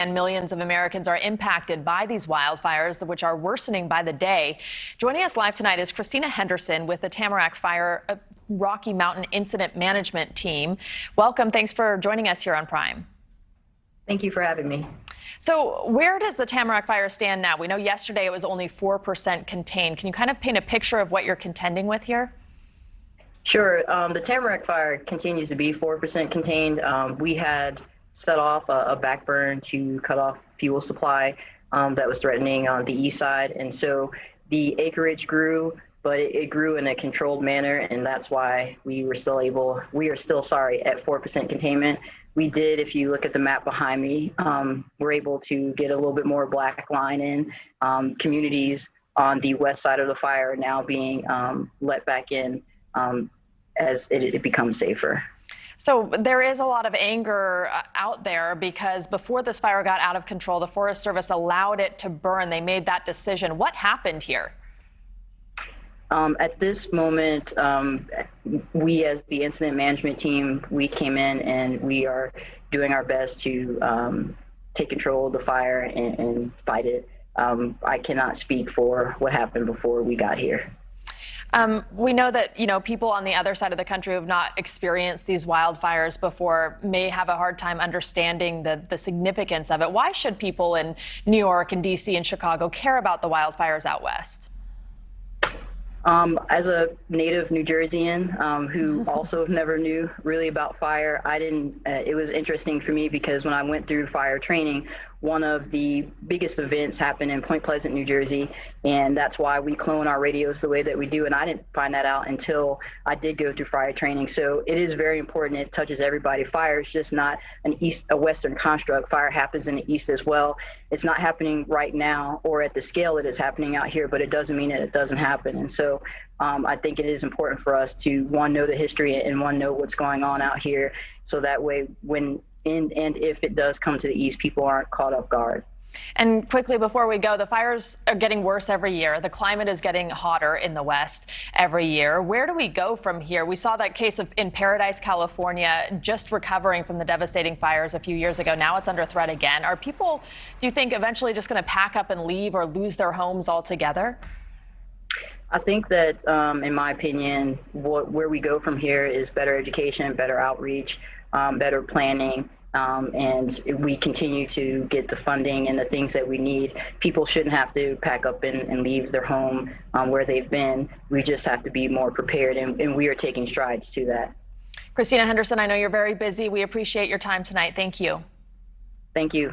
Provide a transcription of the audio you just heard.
And millions of Americans are impacted by these wildfires, which are worsening by the day. Joining us live tonight is CHRISTINA Henderson with the Tamarak Fire Rocky Mountain Incident Management Team. Welcome. Thanks for joining us here on Prime. Thank you for having me. So where does the Tamarak fire stand now? We know yesterday it was only 4% contained. Can you kind of paint a picture of what you're contending with here? Sure. The Tamarak fire continues to be 4% contained. We had set off a backburn to cut off fuel supply that was threatening on the east side. And so the acreage grew, but it grew in a controlled manner. And that's why we are still at 4% containment. We did, if you look at the map behind me, we're able to get a little bit more black line in. Communities on the west side of the fire are now being let back in as it becomes safer. So there is a lot of anger out there because before this fire got out of control, the Forest Service allowed it to burn. They made that decision. What happened here? At this moment, we as the incident management team, we came in and we are doing our best to take control of the fire and fight it. I cannot speak for what happened before we got here. We know that, people on the other side of the country who have not experienced these wildfires before may have a hard time understanding the significance of it. Why should people in New York and D.C. and Chicago care about the wildfires out west? As a native New Jerseyan who also never knew really about fire, it was interesting for me because when I went through fire training, one of the biggest events happened in Point Pleasant, New Jersey, and that's why we clone our radios the way that we do. And I didn't find that out until I did go through fire training. So it is very important. It touches everybody. Fire is just not a Western construct. Fire happens in the East as well. It's not happening right now or at the scale it is happening out here, but it doesn't mean that it doesn't happen. And so I think it is important for us to, one, know the history and one, know what's going on out here. So that way, when and if it does come to the East, people aren't caught off guard. And quickly before we go, the fires are getting worse every year. The climate is getting hotter in the West every year. Where do we go from here? We saw that case in Paradise, California, just recovering from the devastating fires a few years ago. Now it's under threat again. Are people, do you think, eventually just going to pack up and leave or lose their homes altogether? I think that, in my opinion, where we go from here is better education, better outreach, better planning, and we continue to get the funding and the things that we need. People shouldn't have to pack up and leave their home where they've been. We just have to be more prepared, and we are taking strides to that. CHRISTINA Henderson, I know you're very busy. We appreciate your time tonight. Thank you. Thank you.